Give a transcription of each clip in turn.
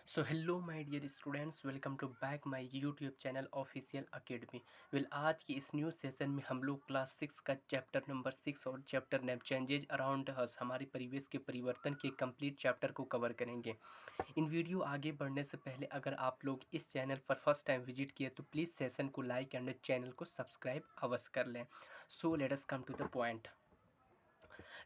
So hello my dear students, welcome to back my YouTube channel official academy. आज की इस new session में हम लोग क्लास 6 का चैप्टर नंबर 6 और चैप्टर नेम चेंजेज अराउंड अस, हमारे परिवेश के परिवर्तन के कंप्लीट चैप्टर को कवर करेंगे। इन वीडियो आगे बढ़ने से पहले अगर आप लोग इस चैनल पर फर्स्ट टाइम विजिट किए तो प्लीज़ सेशन को लाइक एंड चैनल को सब्सक्राइब अवश्य कर लें। So let us come to the point.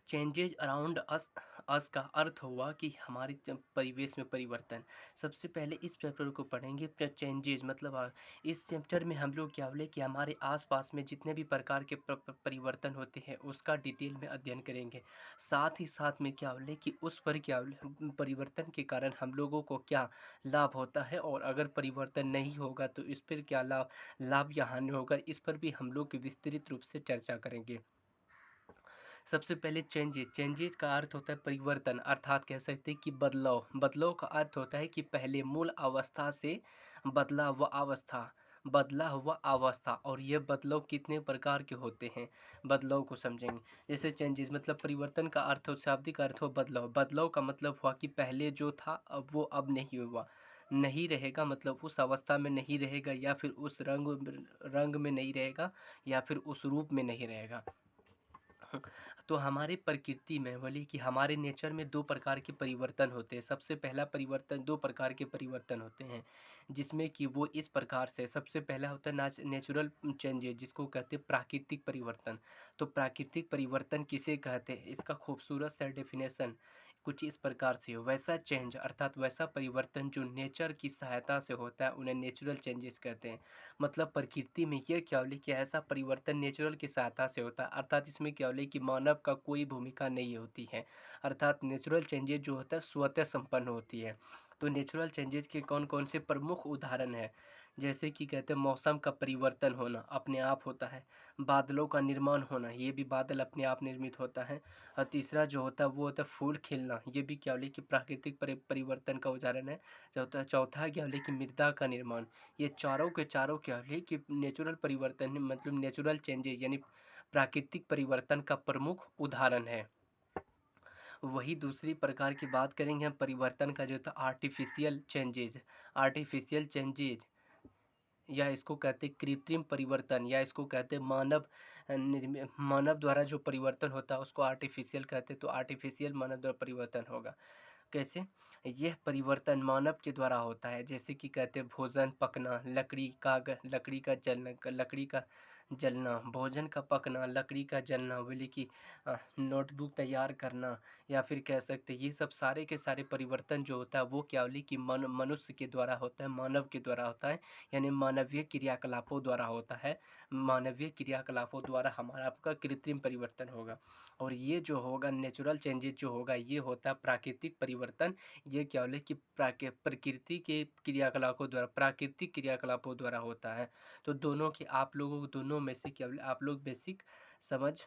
Changes around us us का अर्थ हुआ कि हमारे परिवेश में परिवर्तन। सबसे पहले इस चैप्टर को पढ़ेंगे। चेंजेज मतलब इस चैप्टर में हम लोग क्या बोले कि हमारे आसपास में जितने भी प्रकार के परिवर्तन होते हैं उसका डिटेल में अध्ययन करेंगे। साथ ही साथ में क्या बोले कि उस पर क्या बोले परिवर्तन के कारण हम लोगों को क्या लाभ होता है, और अगर परिवर्तन नहीं होगा तो इस पर क्या लाभ लाभ या हानि होगा, इस पर भी हम लोग विस्तृत रूप से चर्चा करेंगे। सबसे पहले चेंजेज का अर्थ होता है परिवर्तन, अर्थात कह सकते हैं कि बदलाव। बदलाव का अर्थ होता है कि पहले मूल अवस्था से बदला हुआ अवस्था। और ये बदलाव कितने प्रकार के होते हैं, बदलाव को समझेंगे। जैसे चेंजेस मतलब परिवर्तन का अर्थ हो, शाब्दिक अर्थ हो बदलाव। बदलाव का मतलब हुआ कि पहले जो था अब वो अब नहीं हुआ, नहीं रहेगा, मतलब उस अवस्था में नहीं रहेगा, या फिर उस रंग में नहीं रहेगा, या फिर उस रूप में नहीं रहेगा। तो हमारे प्रकृति में बोली कि हमारे नेचर में दो प्रकार के परिवर्तन होते हैं। सबसे पहला परिवर्तन, दो प्रकार के परिवर्तन होते हैं जिसमें कि वो इस प्रकार से, सबसे पहला होता है नेचुरल चेंजेस, जिसको कहते हैं प्राकृतिक परिवर्तन। तो प्राकृतिक परिवर्तन किसे कहते हैं, इसका खूबसूरत सा डेफिनेशन कुछ इस प्रकार से हो। वैसा चेंज अर्थात वैसा परिवर्तन जो नेचर की सहायता से होता है उन्हें नेचुरल चेंजेस कहते हैं। मतलब प्रकृति में ये क्या बोले कि ऐसा परिवर्तन नेचुरल की सहायता से होता है, अर्थात इसमें क्या बोले कि मानव का कोई भूमिका नहीं होती है। अर्थात नेचुरल चेंजेज जो होता है स्वतः संपन्न होती है। तो नेचुरल चेंजेज के कौन कौन से प्रमुख उदाहरण हैं, जैसे कि कहते हैं मौसम का परिवर्तन होना अपने आप होता है। बादलों का निर्माण होना, ये भी बादल अपने आप निर्मित होता है। और तीसरा जो होता है वो होता है फूल खिलना, ये भी क्या बोले कि प्राकृतिक परिवर्तन का उदाहरण है। चौथा क्या बोले कि मृदा का निर्माण। ये चारों के चारों क्या है कि नेचुरल परिवर्तन मतलब नेचुरल चेंजेज यानी प्राकृतिक परिवर्तन का प्रमुख उदाहरण है। वही दूसरी प्रकार की बात करेंगे हम परिवर्तन का, जो था आर्टिफिशियल चेंजेज। आर्टिफिशियल चेंजेज या इसको कहते हैं कृत्रिम परिवर्तन, या इसको कहते हैं मानव द्वारा जो परिवर्तन होता है उसको आर्टिफिशियल कहते हैं। तो आर्टिफिशियल मानव द्वारा परिवर्तन होगा। कैसे, यह परिवर्तन मानव के द्वारा होता है, जैसे कि कहते हैं भोजन पकना, लकड़ी का जलना, भोजन का पकना, लकड़ी का जलना, बोले कि नोटबुक तैयार करना, या फिर कह सकते हैं ये सब सारे के सारे परिवर्तन जो होता है वो क्या बोले कि मनुष्य के द्वारा होता है, मानव के द्वारा होता है, यानी मानवीय क्रियाकलापों द्वारा होता है। मानवीय क्रियाकलापों द्वारा हमारा आपका कृत्रिम परिवर्तन होगा। और ये जो होगा नेचुरल चेंजेस जो होगा ये होता है प्राकृतिक परिवर्तन। ये क्या बोले कि प्रकृति के क्रियाकलापों द्वारा, प्राकृतिक क्रियाकलापों द्वारा होता है। तो दोनों की आप लोगों को दोनों में से क्या बोले आप लोग बेसिक समझ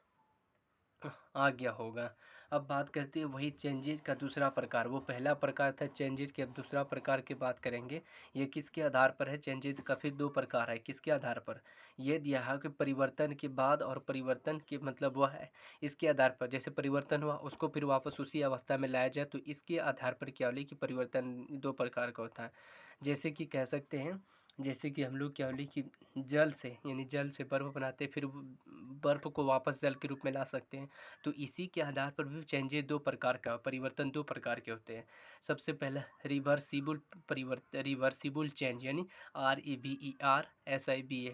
आ गया होगा। अब बात करते हैं वही चेंजेज का दूसरा प्रकार। वो पहला प्रकार था चेंजेज के, अब दूसरा प्रकार की बात करेंगे। ये किसके आधार पर है, चेंजेज का फिर दो प्रकार है, किसके आधार पर, ये दिया है कि परिवर्तन के बाद और परिवर्तन के मतलब वह है इसके आधार पर। जैसे परिवर्तन हुआ उसको फिर वापस उसी अवस्था में लाया जाए, तो इसके आधार पर क्या बोले कि परिवर्तन दो प्रकार का होता है। जैसे कि कह सकते हैं, जैसे कि हम लोग क्या बोले कि जल से, यानी जल से बर्फ़ बनाते हैं, फिर बर्फ़ को वापस जल के रूप में ला सकते हैं। तो इसी के आधार पर भी चेंजेस दो प्रकार का, परिवर्तन दो प्रकार के होते हैं। सबसे पहला रिवर्सिबल चेंज, यानी REVERSIBLE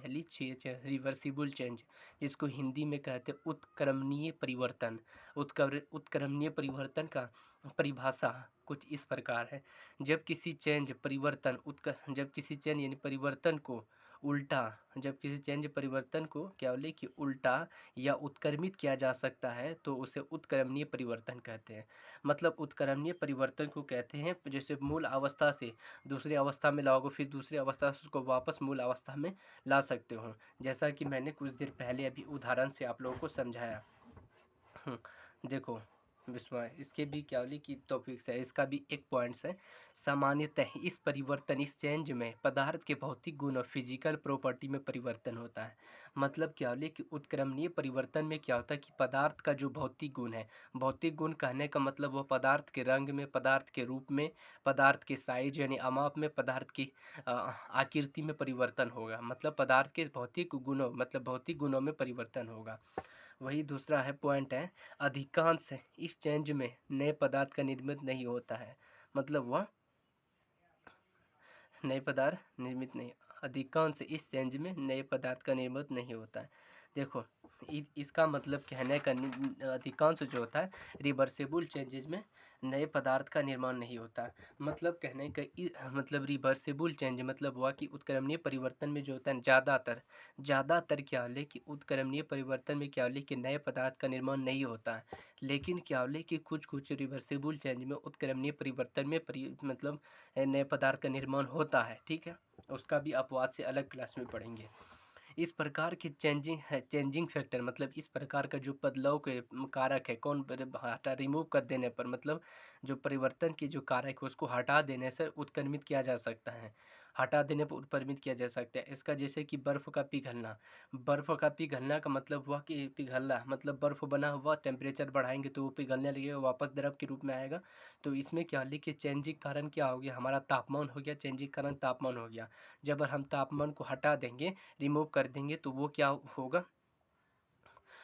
रिवर्सिबल चेंज, जिसको हिंदी में कहते हैं उत्क्रमणीय परिवर्तन। उत्क्रमणीय परिवर्तन का परिभाषा कुछ इस प्रकार है। जब किसी चेंज यानी परिवर्तन को उल्टा, जब किसी चेंज परिवर्तन को क्या बोले कि उल्टा या उत्क्रमित किया जा सकता है तो उसे उत्क्रमणीय परिवर्तन कहते हैं। मतलब उत्क्रमणीय परिवर्तन को कहते हैं जैसे मूल अवस्था से दूसरी अवस्था में लाओगे, फिर दूसरी अवस्था से उसको वापस मूल अवस्था में ला सकते हो, जैसा कि मैंने कुछ देर पहले अभी उदाहरण से आप लोगों को समझाया। देखो, विस्मय, इसके भी क्या बोले कि टॉपिक्स है, इसका भी एक पॉइंट्स है। सामान्यतः इस परिवर्तन, इस चेंज में पदार्थ के भौतिक गुण और फिजिकल प्रॉपर्टी में परिवर्तन होता है। मतलब क्या बोले कि उत्क्रमणीय परिवर्तन में क्या होता है कि पदार्थ का जो भौतिक गुण है, भौतिक गुण कहने का मतलब वह पदार्थ के रंग में, पदार्थ के रूप में, पदार्थ के साइज यानी अमाप में, पदार्थ की आकृति में परिवर्तन होगा। मतलब पदार्थ के भौतिक गुणों, मतलब भौतिक गुणों में परिवर्तन होगा। वही दूसरा है पॉइंट है, अधिकांश इस चेंज में नए पदार्थ का निर्मित नहीं होता है। मतलब वह नए पदार्थ निर्मित नहीं, अधिकांश इस चेंज में नए पदार्थ का निर्मित नहीं होता है। देखो इसका मतलब कहने का अधिकांश जो होता है रिवर्सिबल चेंजेस में नए पदार्थ का निर्माण नहीं होता है। मतलब कहने का मतलब रिवर्सिबल चेंज मतलब हुआ कि उत्क्रमणीय परिवर्तन में जो होता है ज़्यादातर क्या होले कि उत्क्रमणीय परिवर्तन में क्या होले कि नए पदार्थ का निर्माण नहीं होता है। लेकिन क्या होले कि कुछ रिवर्सिबल चेंज में उत्क्रमणीय परिवर्तन में मतलब नए पदार्थ का निर्माण होता है। ठीक है, उसका भी अपवाद से अलग क्लास में पढ़ेंगे। इस प्रकार के चेंजिंग फैक्टर मतलब इस प्रकार का जो बदलाव के कारक है, कौन हटा रिमूव कर देने पर, मतलब जो परिवर्तन के जो कारक है उसको हटा देने से उत्क्रमित किया जा सकता है, हटा देने पर उत्क्रमित किया जा सकता है। इसका जैसे कि बर्फ़ का पिघलना, बर्फ़ का पिघलना का मतलब हुआ कि पिघलना मतलब बर्फ़ बना हुआ, टेम्परेचर बढ़ाएंगे तो वो पिघलने लगेगा, वापस द्रव के रूप में आएगा। तो इसमें क्या लिखिए चेंजिंग कारण क्या हो गया, हमारा तापमान हो गया, चेंजिंग कारण तापमान हो गया। जब हम तापमान को हटा देंगे, रिमूव कर देंगे, तो वो क्या होगा,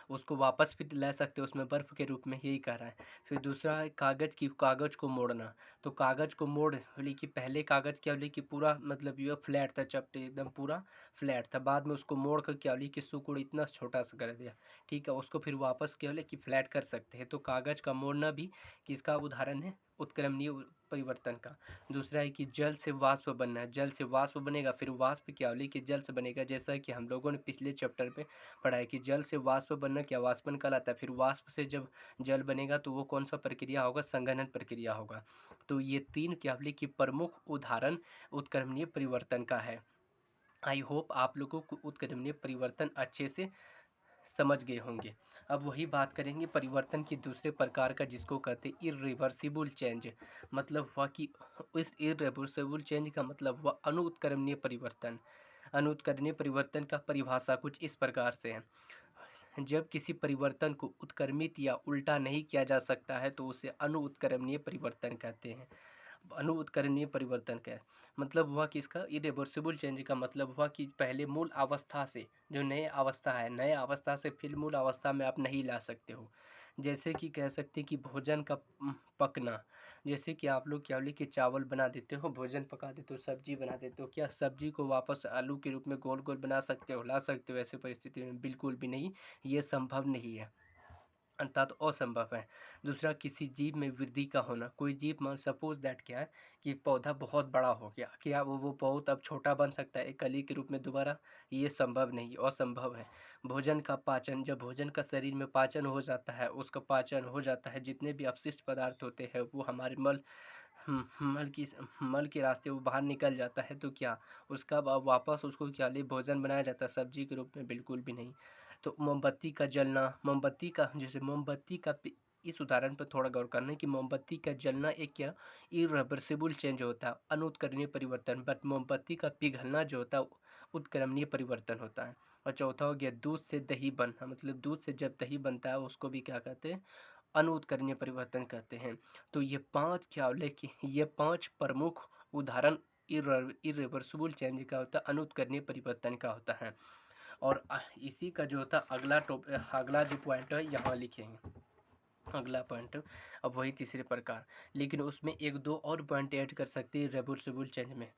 उसको वापस भी ला सकते हो उसमें बर्फ़ के रूप में, यही कह रहा है। फिर दूसरा है कागज़ को मोड़ना। तो कागज़ को मोड़ बोले कि पहले कागज़ क्या बोले कि पूरा मतलब ये फ्लैट था, चपटे एकदम पूरा फ्लैट था, बाद में उसको मोड़ कर क्या बोले कि टुकड़ा इतना छोटा सा कर दिया। ठीक है, उसको फिर वापस क्या बोले कि फ्लैट कर सकते हैं। तो कागज़ का मोड़ना भी किसका उदाहरण है, उत्क्रमणीय परिवर्तन का। दूसरा है कि जल से वाष्प बनना है, जल से वाष्प बनेगा, फिर वाष्प क्या बोले कि जल से बनेगा, जैसा कि हम लोगों ने पिछले चैप्टर में पढ़ा है कि जल से वाष्प बनना क्या वाष्पन कहलाता है। फिर वाष्प से जब जल बनेगा तो वो कौन सा प्रक्रिया होगा, संघनन प्रक्रिया होगा। तो ये तीन क्या बोले कि प्रमुख उदाहरण उत्क्रमणीय परिवर्तन का है। आई होप आप लोगों को उत्क्रमणीय परिवर्तन अच्छे से समझ गए होंगे। अब वही बात करेंगे परिवर्तन के दूसरे प्रकार का, जिसको कहते हैं इर्रिवर्सिबल चेंज। मतलब हुआ कि इस इर्रिवर्सिबल चेंज का मतलब हुआ अनुत्क्रमणीय परिवर्तन। अनुत्क्रमणीय परिवर्तन का परिभाषा कुछ इस प्रकार से है, जब किसी परिवर्तन को उत्क्रमित या उल्टा नहीं किया जा सकता है तो उसे अनुत्क्रमणीय परिवर्तन कहते हैं। अनुत्करणीय परिवर्तन का मतलब हुआ कि इसका इरिवर्सिबल चेंज का मतलब हुआ कि पहले मूल अवस्था से जो नए अवस्था है, नए अवस्था से फिर मूल अवस्था में आप नहीं ला सकते हो। जैसे कि कह सकते हैं कि भोजन का पकना, जैसे कि आप लोग क्या बोले कि चावल बना देते हो, भोजन पका देते हो, सब्जी बना देते हो, क्या सब्जी को वापस आलू के रूप में गोल गोल बना सकते हो, ला सकते हो? ऐसे परिस्थिति में बिल्कुल भी नहीं, ये संभव नहीं है, अर्थात असंभव है। दूसरा, किसी जीव में वृद्धि का होना, कोई जीव मान सपोज दैट क्या है कि पौधा बहुत बड़ा हो गया, क्या वो बहुत अब छोटा बन सकता है एक कली के रूप में दोबारा? ये संभव नहीं, असंभव है। भोजन का पाचन, जब भोजन का शरीर में पाचन हो जाता है, उसका पाचन हो जाता है, जितने भी अपशिष्ट पदार्थ होते हैं वो हमारे मल के रास्ते वो बाहर निकल जाता है, तो क्या उसका वापस उसको क्या ले भोजन बनाया जाता है सब्जी के रूप में? बिल्कुल भी नहीं। तो मोमबत्ती का जलना, मोमबत्ती का जैसे मोमबत्ती का इस उदाहरण पर थोड़ा गौर करना है कि मोमबत्ती का जलना एक क्या इरिवर्सिबल चेंज होता है, अनुत्करणीय परिवर्तन, बट मोमबत्ती का पिघलना जो होता है उत्क्रमणीय परिवर्तन होता है। और चौथा हो गया दूध से दही बनना, मतलब दूध से जब दही बनता है उसको भी क्या कहते हैं, अनुत्करणीय परिवर्तन कहते हैं। तो ये पांच क्या बोले कि ये पांच प्रमुख उदाहरण इरिवर्सिबल चेंज का होता है, अनुत्करणीय परिवर्तन का होता है। और इसी का जो होता है अगला जो पॉइंट है यहाँ लिखेंगे, अगला पॉइंट। अब वही तीसरे प्रकार, लेकिन उसमें एक दो और पॉइंट ऐड कर सकते हैं रिवर्सिबल चेंज में।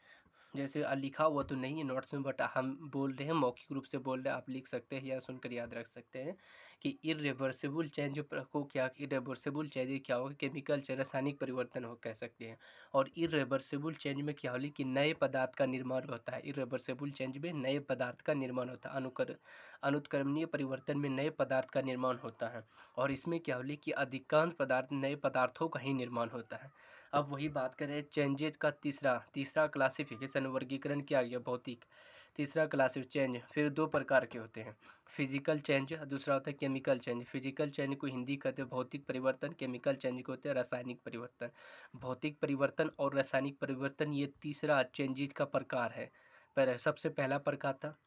जैसे लिखा हुआ तो नहीं है नोट्स में, बट हम बोल रहे हैं, मौखिक रूप से बोल रहे हैं, आप लिख सकते हैं या सुनकर याद रख सकते हैं कि इरिवर्सिबल चेंज को क्या, इरिवर्सिबल चेंज क्या होगा, केमिकल चेंज, रासायनिक परिवर्तन हो कह सकते हैं। और इरिवर्सिबल चेंज में क्या होली कि नए पदार्थ का निर्माण होता है, इरिवर्सिबल चेंज में नए पदार्थ का निर्माण होता है, अनुत्क्रमणीय परिवर्तन में नए पदार्थ का निर्माण होता है। और इसमें क्या होली कि अधिकांश पदार्थ नए पदार्थों का ही निर्माण होता है। अब वही बात करें चेंजेज का, तीसरा क्लासिफिकेशन वर्गीकरण किया गया भौतिक, तीसरा क्लासिफ चेंज फिर दो प्रकार के होते हैं। फिजिकल चेंज, दूसरा होता है केमिकल चेंज। फिजिकल चेंज को हिंदी कहते हैं भौतिक परिवर्तन, केमिकल चेंज को होते हैं रासायनिक परिवर्तन। भौतिक परिवर्तन और रासायनिक परिवर्तन ये तीसरा चेंजेज का प्रकार है। पर सबसे पहला प्रकार था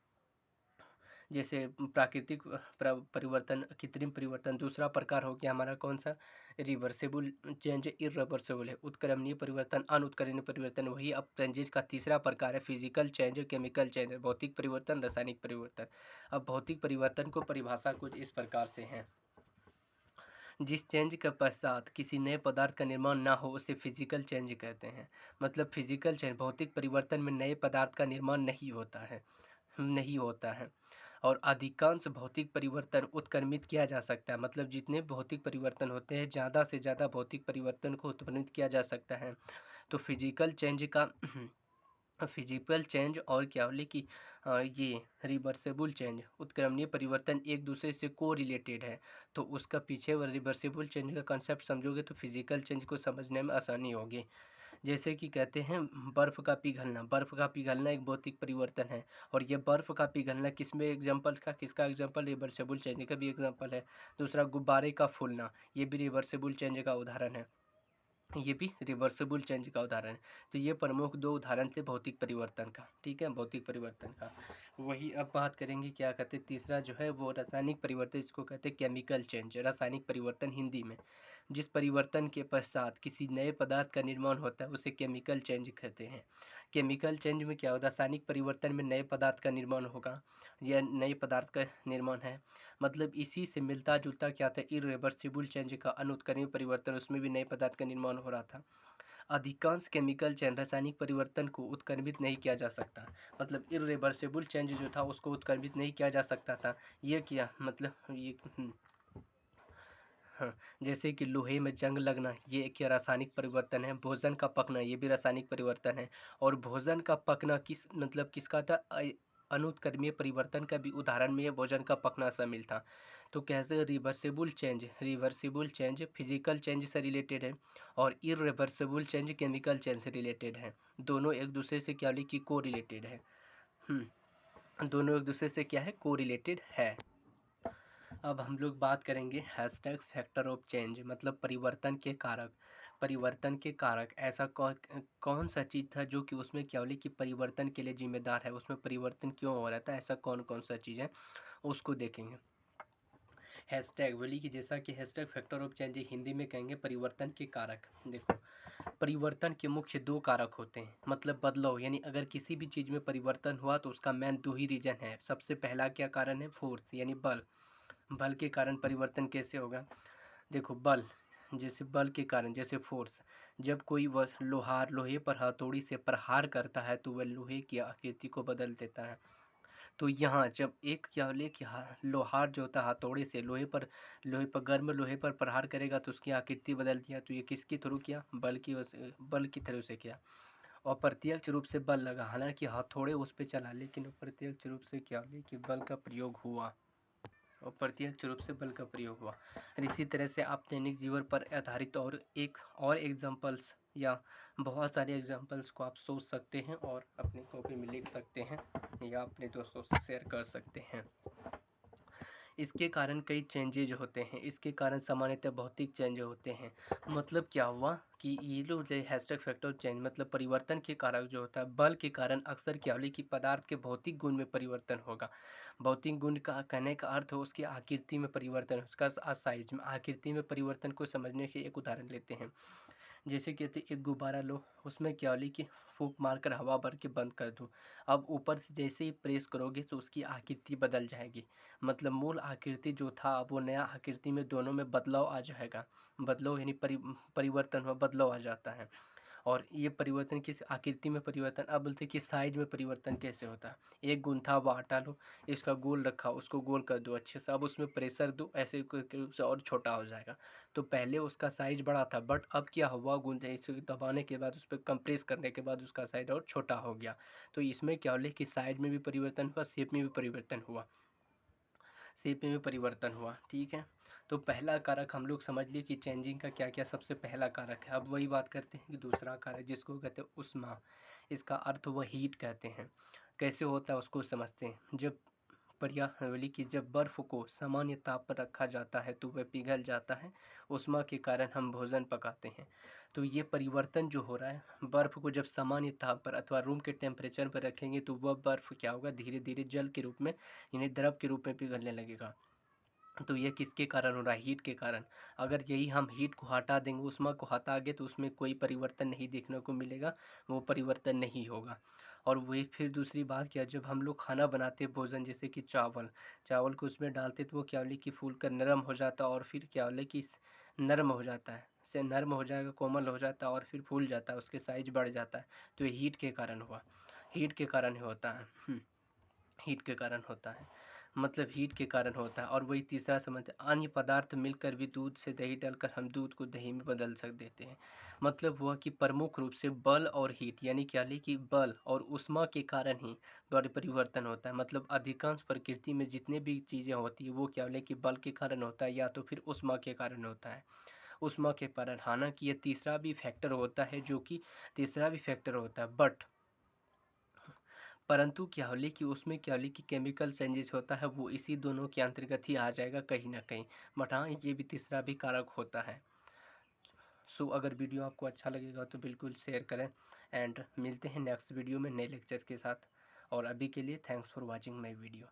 जैसे प्राकृतिक परिवर्तन, कृत्रिम परिवर्तन। दूसरा प्रकार हो गया हमारा कौन सा, रिवर्सेबल चेंज, इरिवर्सेबल है। उत्क्रमणीय परिवर्तन, अनुत्क्रमणीय परिवर्तन, वही अब चेंजेज का तीसरा प्रकार है फिजिकल चेंज, केमिकल चेंज, भौतिक परिवर्तन, रासायनिक परिवर्तन। अब भौतिक परिवर्तन को परिभाषा कुछ इस प्रकार से है, जिस चेंज के पश्चात किसी नए पदार्थ का निर्माण ना हो उसे फिजिकल चेंज कहते हैं। मतलब फिजिकल चेंज, भौतिक परिवर्तन में नए पदार्थ का निर्माण नहीं होता है और अधिकांश भौतिक परिवर्तन उत्क्रमित किया जा सकता है। मतलब जितने भौतिक परिवर्तन होते हैं ज़्यादा से ज़्यादा भौतिक परिवर्तन को उत्क्रमित किया जा सकता है। तो फिजिकल चेंज का फिजिकल चेंज और क्या बोले कि ये रिवर्सेबल चेंज, उत्क्रमणीय परिवर्तन एक दूसरे से को रिलेटेड है। तो उसका पीछे रिवर्सेबल चेंज का कंसेप्ट समझोगे तो फिजिकल चेंज को समझने में आसानी होगी। जैसे कि कहते हैं बर्फ़ का पिघलना, बर्फ़ का पिघलना एक भौतिक परिवर्तन है। और ये बर्फ़ का पिघलना किसमें एग्जाम्पल का, किसका एग्जाम्पल, रिवर्सेबल चेंज का भी एग्जाम्पल है। दूसरा गुब्बारे का फूलना, ये भी रिवर्सेबल चेंज का उदाहरण है, ये भी रिवर्सेबल चेंज का उदाहरण है। तो ये प्रमुख दो उदाहरण थे भौतिक परिवर्तन का, ठीक है, भौतिक परिवर्तन का। वही अब बात करेंगे क्या कहते हैं तीसरा जो है वो रासायनिक परिवर्तन, इसको कहते हैं केमिकल चेंज, रासायनिक परिवर्तन हिंदी में। जिस परिवर्तन के पश्चात किसी नए पदार्थ का निर्माण होता है उसे केमिकल चेंज कहते हैं। केमिकल चेंज में क्या हो, रासायनिक परिवर्तन में नए पदार्थ का निर्माण होगा, यह नए पदार्थ का निर्माण है। मतलब इसी से मिलता जुलता क्या था, इरिवर्सिबल चेंज का, अनुत्क्रमणीय परिवर्तन, उसमें भी नए पदार्थ का निर्माण हो रहा था। अधिकांश केमिकल चेंज रासायनिक परिवर्तन को उत्क्रमित नहीं किया जा सकता। मतलब इरिवर्सिबल चेंज जो था उसको उत्क्रमित नहीं किया जा सकता था। ये क्या मतलब ये हाँ, जैसे कि लोहे में जंग लगना, ये क्या रासायनिक परिवर्तन है। भोजन का पकना, ये भी रासायनिक परिवर्तन है। और भोजन का पकना किस मतलब किसका था, अनुत्क्रमणीय परिवर्तन का भी उदाहरण में ये भोजन का पकना शामिल था। तो कैसे रिवर्सिबल चेंज फिजिकल चेंज से रिलेटेड है और इरिवर्सिबल चेंज केमिकल चेंज से रिलेटेड है। दोनों एक दूसरे से क्या की को रिलेटेड है। दोनों एक दूसरे से क्या है, को रिलेटेड है। अब हम लोग बात करेंगे हैशटैग फैक्टर ऑफ चेंज, मतलब परिवर्तन के कारक। परिवर्तन के कारक ऐसा कौन सा चीज़ था जो कि उसमें क्या बोले कि परिवर्तन के लिए जिम्मेदार है, उसमें परिवर्तन क्यों हो रहा था, ऐसा कौन कौन सा चीज़ है उसको देखेंगे। हैशटैग बोली कि जैसा कि hashtag factor of change Hindi में कहेंगे परिवर्तन के कारक। देखो परिवर्तन के मुख्य दो कारक होते हैं, मतलब बदलाव, यानी अगर किसी भी चीज़ में परिवर्तन हुआ तो उसका मेन दो ही रीजन है। सबसे पहला क्या कारण है, फोर्स यानी बल। बल के कारण परिवर्तन कैसे होगा, देखो बल, जैसे बल के कारण जैसे फोर्स, जब कोई वह लोहार लोहे पर हथौड़ी से प्रहार करता है तो वह लोहे की आकृति को बदल देता है। तो यहाँ जब एक क्या बोले कि लोहार जो होता है हथौड़े से लोहे पर गर्म लोहे पर प्रहार करेगा तो उसकी आकृति बदल दिया। तो ये किसके थ्रू किया, बल की थ्रू से किया। और प्रत्यक्ष रूप से बल लगा, हालांकि हथौड़े उस पर चला लेकिन प्रत्यक्ष रूप से क्या बोले कि बल का प्रयोग हुआ और प्रत्यक्ष रूप से बल का प्रयोग हुआ। और इसी तरह से आप दैनिक जीवन पर आधारित और एग्जांपल्स या बहुत सारे एग्जांपल्स को आप सोच सकते हैं और अपनी कॉपी में लिख सकते हैं या अपने दोस्तों से शेयर कर सकते हैं। इसके कारण कई चेंजेज होते हैं, इसके कारण सामान्यतः भौतिक चेंज होते हैं। मतलब क्या हुआ कि ये जो हैशटैग फैक्टर चेंज मतलब परिवर्तन के कारक जो होता है, बल के कारण अक्सर क्या बोले कि पदार्थ के भौतिक गुण में परिवर्तन होगा। भौतिक गुण का कहने का अर्थ हो उसकी आकृति में परिवर्तन, उसका साइज में आकृति में परिवर्तन को समझने के एक उदाहरण लेते हैं। जैसे कहते एक गुब्बारा लो, उसमें क्या बोले कि फूंक मारकर हवा भर के बंद कर दो। अब ऊपर से जैसे ही प्रेस करोगे तो उसकी आकृति बदल जाएगी। मतलब मूल आकृति जो था वो नया आकृति में दोनों में बदलाव आ जाएगा। बदलाव यानी परिवर्तन हुआ, बदलाव आ जाता है। और ये परिवर्तन किस आकृति में परिवर्तन, अब बोलते कि साइज में परिवर्तन कैसे होता है। एक गुंथा हुआ आटा लो, इसका गोल रखा, उसको गोल कर दो अच्छे से, अब उसमें प्रेशर दो, ऐसे करके उसे और छोटा हो जाएगा। तो पहले उसका साइज बड़ा था बट अब क्या हुआ, गूंथे इसे दबाने के बाद उस पर कंप्रेस करने के बाद उसका साइज और छोटा हो गया। तो इसमें क्या हो कि साइज में भी परिवर्तन हुआ, शेप में भी परिवर्तन हुआ, ठीक है। तो पहला कारक हम लोग समझ लिए कि चेंजिंग का क्या क्या सबसे पहला कारक है। अब वही बात करते हैं कि दूसरा कारक जिसको कहते हैं उष्मा, इसका अर्थ वह हीट कहते हैं। कैसे होता है उसको समझते हैं। जब पर्यावरण की जब बर्फ़ को सामान्य ताप पर रखा जाता है तो वह पिघल जाता है, ऊष्मा के कारण हम भोजन पकाते हैं। तो ये परिवर्तन जो हो रहा है, बर्फ़ को जब सामान्य ताप पर अथवा रूम के टेम्परेचर पर रखेंगे तो वह बर्फ़ क्या होगा, धीरे धीरे जल के रूप में यानी द्रव के रूप में पिघलने लगेगा। तो ये किसके कारण हो रहा है, हीट के कारण। अगर यही हम हीट को हटा देंगे, ऊष्मा को हटाएंगे तो उसमें कोई परिवर्तन नहीं देखने को मिलेगा, वो परिवर्तन नहीं होगा। और वही फिर दूसरी बात क्या, जब हम लोग खाना बनाते हैं भोजन जैसे कि चावल, चावल को उसमें डालते तो वो क्या बोले कि फूल कर नरम हो जाता है और फिर क्या बोले कि नरम हो जाता है, से नरम हो जाएगा, कोमल हो जाता है और फिर फूल जाता है, उसके साइज बढ़ जाता है। तो ये हीट के कारण हुआ, हीट के कारण ही होता है। हीट के कारण होता है, मतलब हीट के कारण होता है। और वही तीसरा समझ, अन्य पदार्थ मिलकर भी दूध से दही डालकर हम दूध को दही में बदल सक देते हैं। मतलब हुआ कि प्रमुख रूप से बल और हीट यानी क्या ले कि बल और ऊष्मा के कारण ही बड़े परिवर्तन होता है। मतलब अधिकांश प्रकृति में जितने भी चीज़ें होती है वो क्या ले कि बल के कारण होता है या तो फिर ऊष्मा के कारण होता है, ऊष्मा के कारण। हालांकि ये तीसरा भी फैक्टर होता है, जो कि तीसरा भी फैक्टर होता है, बट परंतु क्या होले कि उसमें क्या होले कि केमिकल चेंजेस होता है, वो इसी दोनों के अंतर्गत ही आ जाएगा कहीं ना कहीं। बट हाँ, ये भी तीसरा भी कारक होता है। सो अगर वीडियो आपको अच्छा लगेगा तो बिल्कुल शेयर करें, एंड मिलते हैं नेक्स्ट वीडियो में नए लेक्चर के साथ। और अभी के लिए thanks for watching my video.